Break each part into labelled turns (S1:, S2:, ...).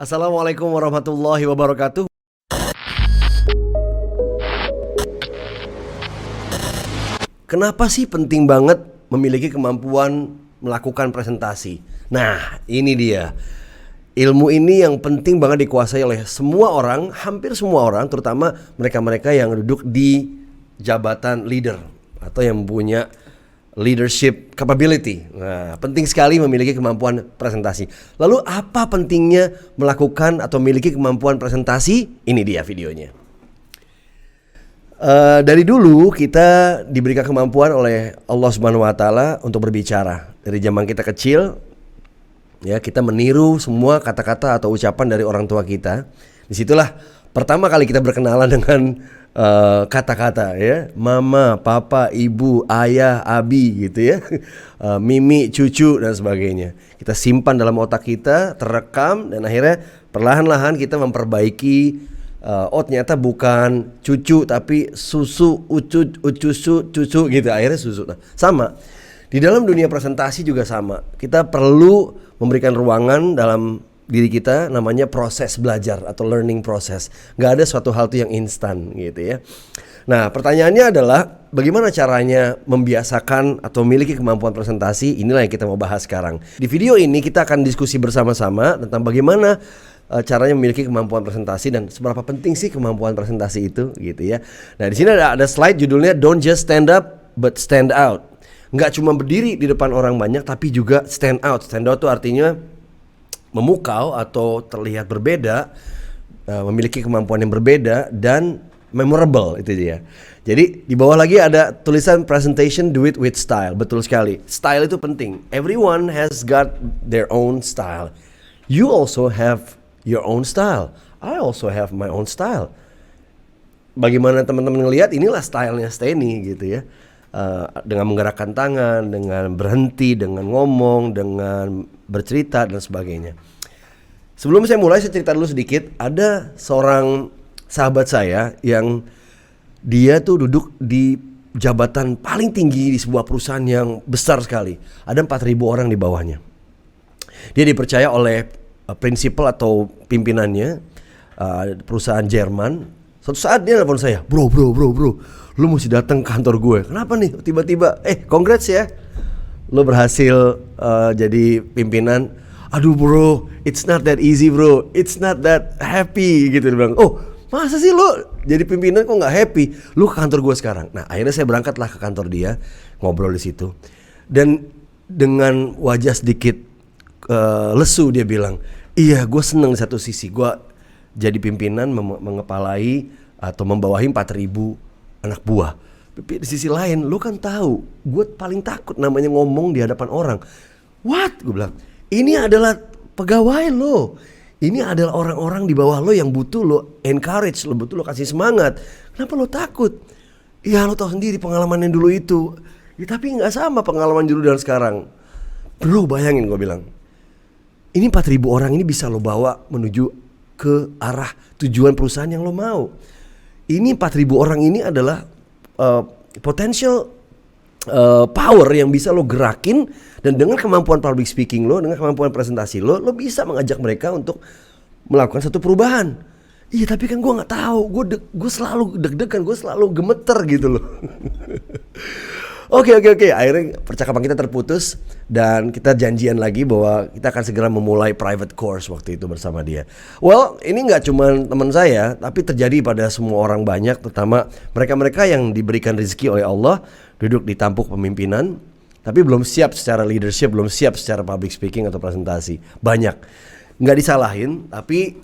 S1: Assalamualaikum warahmatullahi wabarakatuh. Kenapa sih penting banget memiliki kemampuan melakukan presentasi? Nah, ini dia. Ilmu ini yang penting banget dikuasai oleh semua orang, hampir semua orang, terutama mereka-mereka yang duduk di jabatan leader atau yang punya leadership capability. Nah, penting sekali memiliki kemampuan presentasi. Lalu apa pentingnya melakukan atau memiliki kemampuan presentasi? Ini dia videonya. Dari dulu kita diberikan kemampuan oleh Allah Subhanahu Wa Taala untuk berbicara. Dari zaman kita kecil, ya kita meniru semua kata-kata atau ucapan dari orang tua kita. Disitulah pertama kali kita berkenalan dengan kata-kata, ya, mama, papa, ibu, ayah, abi, gitu ya, mimi, cucu dan sebagainya. Kita simpan dalam otak kita, terekam, dan akhirnya perlahan-lahan kita memperbaiki. Oh ternyata bukan cucu tapi susu, ucusu, cucu gitu, akhirnya susu. Nah, sama di dalam dunia presentasi juga sama. Kita perlu memberikan ruangan dalam diri kita, namanya proses belajar atau learning process. Gak ada suatu hal itu yang instan gitu ya. Nah pertanyaannya adalah bagaimana caranya membiasakan atau memiliki kemampuan presentasi. Inilah yang kita mau bahas sekarang. Di video ini kita akan diskusi bersama-sama tentang bagaimana caranya memiliki kemampuan presentasi dan seberapa penting sih kemampuan presentasi itu gitu ya. Nah di sini ada slide judulnya Don't Just Stand Up But Stand Out. Nggak cuma berdiri di depan orang banyak tapi juga stand out. Stand out itu artinya memukau atau terlihat berbeda, memiliki kemampuan yang berbeda dan memorable, itu dia. Jadi di bawah lagi ada tulisan presentation do it with style. Betul sekali. Style itu penting. Everyone has got their own style. You also have your own style. I also have my own style. Bagaimana teman-teman ngelihat, inilah stylenya Steny gitu ya. Dengan menggerakkan tangan, dengan berhenti, dengan ngomong, dengan bercerita dan sebagainya. Sebelum saya mulai, saya cerita dulu sedikit. Ada seorang sahabat saya yang dia tuh duduk di jabatan paling tinggi di sebuah perusahaan yang besar sekali. Ada 4.000 orang di bawahnya. Dia dipercaya oleh prinsipal atau pimpinannya, perusahaan Jerman. Suatu saat dia telepon saya, bro, lu mesti datang ke kantor gue. Kenapa nih tiba-tiba? Congrats ya, lu berhasil jadi pimpinan. Aduh bro, it's not that easy bro, it's not that happy gitu. Dia bilang, oh masa sih lu jadi pimpinan kok nggak happy? Lu ke kantor gue sekarang. Nah akhirnya saya berangkatlah ke kantor dia, ngobrol di situ. Dan dengan wajah sedikit lesu dia bilang, iya gue seneng di satu sisi, gue jadi pimpinan mengepalai atau membawahi 4.000 anak buah. Tapi di sisi lain, lu kan tahu, gue paling takut namanya ngomong di hadapan orang. What? Gue bilang, ini adalah pegawai lo. Ini adalah orang-orang di bawah lo yang butuh lo encourage, lo butuh lo kasih semangat. Kenapa lo takut? Ya lo tahu sendiri pengalaman yang dulu itu. Ya, tapi nggak sama pengalaman dulu dan sekarang. Bro, bayangin gue bilang. Ini 4.000 orang ini bisa lo bawa menuju ke arah tujuan perusahaan yang lo mau. Ini 4.000 orang ini adalah potential power yang bisa lo gerakin. Dan dengan kemampuan public speaking lo, dengan kemampuan presentasi lo bisa mengajak mereka untuk melakukan satu perubahan. Iya tapi kan gue gak tahu, gue selalu deg-degan, gue selalu gemeter gitu loh. Oke. Akhirnya percakapan kita terputus dan kita janjian lagi bahwa kita akan segera memulai private course waktu itu bersama dia. Well, ini nggak cuma teman saya, tapi terjadi pada semua orang banyak, terutama mereka-mereka yang diberikan rezeki oleh Allah duduk di tampuk pemimpinan, tapi belum siap secara leadership, belum siap secara public speaking atau presentasi. Banyak, nggak disalahin, tapi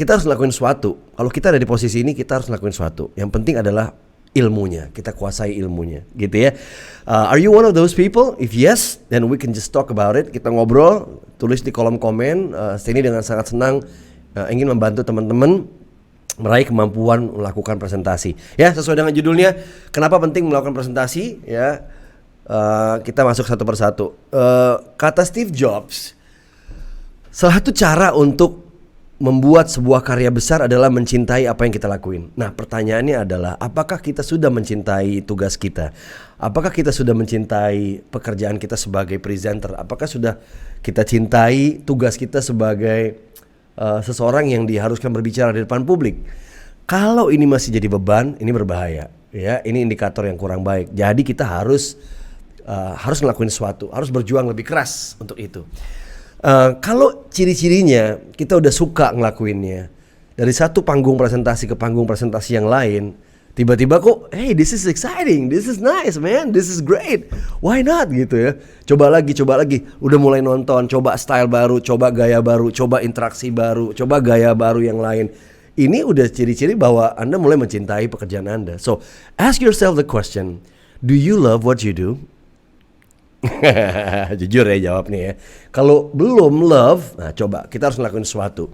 S1: kita harus lakuin sesuatu. Kalau kita ada di posisi ini, kita harus lakuin sesuatu. Yang penting adalah ilmunya, kita kuasai ilmunya gitu ya. Are you one of those people? If yes, then we can just talk about it. Kita ngobrol, tulis di kolom komen. Steny dengan sangat senang ingin membantu teman-teman meraih kemampuan melakukan presentasi. Ya, sesuai dengan judulnya, kenapa penting melakukan presentasi ya. Kita masuk satu persatu. Kata Steve Jobs, salah satu cara untuk membuat sebuah karya besar adalah mencintai apa yang kita lakuin. Nah, pertanyaannya adalah apakah kita sudah mencintai tugas kita? Apakah kita sudah mencintai pekerjaan kita sebagai presenter? Apakah sudah kita cintai tugas kita sebagai seseorang yang diharuskan berbicara di depan publik? Kalau ini masih jadi beban, ini berbahaya. Ya, ini indikator yang kurang baik. Jadi kita harus ngelakuin sesuatu, harus berjuang lebih keras untuk itu. Kalau ciri-cirinya kita udah suka ngelakuinnya, dari satu panggung presentasi ke panggung presentasi yang lain, tiba-tiba kok, hey, this is exciting, this is nice man, this is great, why not gitu ya. Coba lagi, udah mulai nonton, coba style baru, coba gaya baru, coba interaksi baru, coba gaya baru yang lain. Ini udah ciri-ciri bahwa Anda mulai mencintai pekerjaan Anda. So, ask yourself the question, do you love what you do? Jujur ya jawab nih ya. Kalau belum love, nah coba kita harus ngelakuin sesuatu.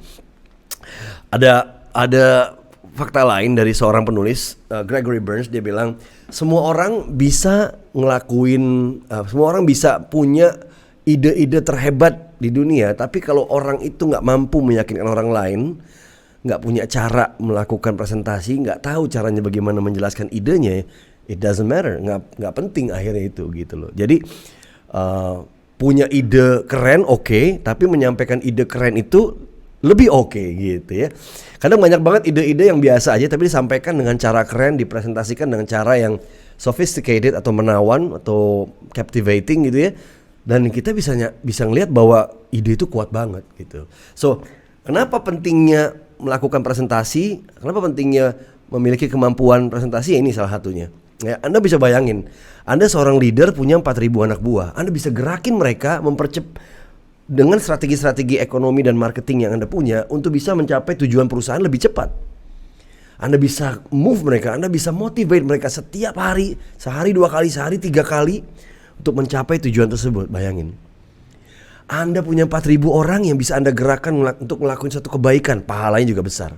S1: Ada fakta lain dari seorang penulis, Gregory Burns, dia bilang semua orang bisa semua orang bisa punya ide-ide terhebat di dunia, tapi kalau orang itu nggak mampu meyakinkan orang lain, nggak punya cara melakukan presentasi, nggak tahu caranya bagaimana menjelaskan idenya, it doesn't matter, nggak penting akhirnya itu gitu loh. Jadi punya ide keren oke, tapi menyampaikan ide keren itu lebih oke gitu ya. Kadang banyak banget ide-ide yang biasa aja tapi disampaikan dengan cara keren, dipresentasikan dengan cara yang sophisticated atau menawan atau captivating gitu ya. Dan kita bisa ngelihat bahwa ide itu kuat banget gitu. So, kenapa pentingnya melakukan presentasi? Kenapa pentingnya memiliki kemampuan presentasi? Ini salah satunya. Ya, Anda bisa bayangin, Anda seorang leader punya 4.000 anak buah. Anda bisa gerakin mereka dengan strategi-strategi ekonomi dan marketing yang Anda punya untuk bisa mencapai tujuan perusahaan lebih cepat. Anda bisa move mereka, Anda bisa motivate mereka setiap hari, sehari 2 kali, sehari 3 kali untuk mencapai tujuan tersebut. Bayangin, Anda punya 4.000 orang yang bisa Anda gerakkan untuk melakukan satu kebaikan, pahalanya juga besar.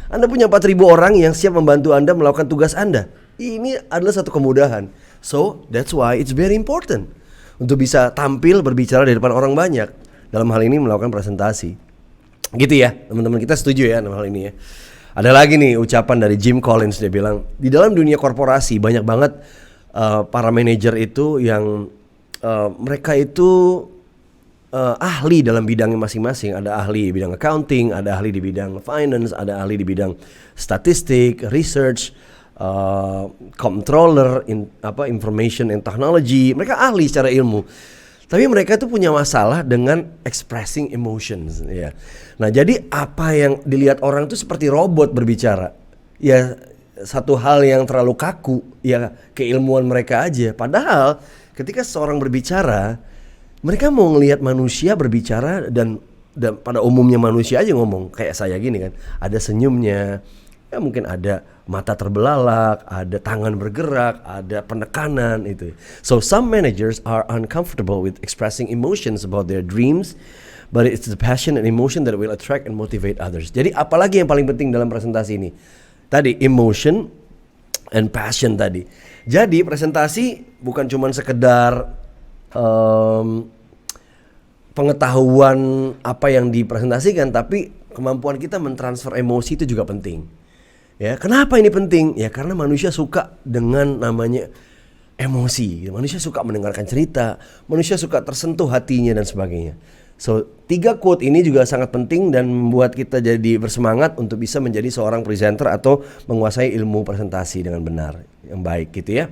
S1: Anda punya 4.000 orang yang siap membantu Anda melakukan tugas Anda. Ini adalah satu kemudahan. So, that's why it's very important untuk bisa tampil berbicara di depan orang banyak. Dalam hal ini melakukan presentasi. Gitu ya, teman-teman, kita setuju ya dalam hal ini ya. Ada lagi nih ucapan dari Jim Collins, dia bilang, di dalam dunia korporasi banyak banget para manajer itu yang mereka itu ahli dalam bidangnya masing-masing. Ada ahli di bidang accounting, ada ahli di bidang finance, ada ahli di bidang statistik, research, controller, information and technology. Mereka ahli secara ilmu. Tapi mereka tuh punya masalah dengan expressing emotions ya. Nah, jadi apa yang dilihat orang tuh seperti robot berbicara. Ya, satu hal yang terlalu kaku, ya keilmuan mereka aja. Padahal ketika seorang berbicara, mereka mau ngelihat manusia berbicara dan pada umumnya manusia aja ngomong kayak saya gini kan. Ada senyumnya, ya mungkin ada mata terbelalak, ada tangan bergerak, ada penekanan itu. So some managers are uncomfortable with expressing emotions about their dreams, but it's the passion and emotion that will attract and motivate others. Jadi apalagi yang paling penting dalam presentasi ini? Tadi emotion and passion tadi. Jadi presentasi bukan cuma sekedar pengetahuan apa yang dipresentasikan, tapi kemampuan kita mentransfer emosi itu juga penting. Ya, kenapa ini penting? Ya karena manusia suka dengan namanya emosi. Manusia suka mendengarkan cerita, manusia suka tersentuh hatinya dan sebagainya. So, 3 quote ini juga sangat penting dan membuat kita jadi bersemangat untuk bisa menjadi seorang presenter atau menguasai ilmu presentasi dengan benar, yang baik gitu ya.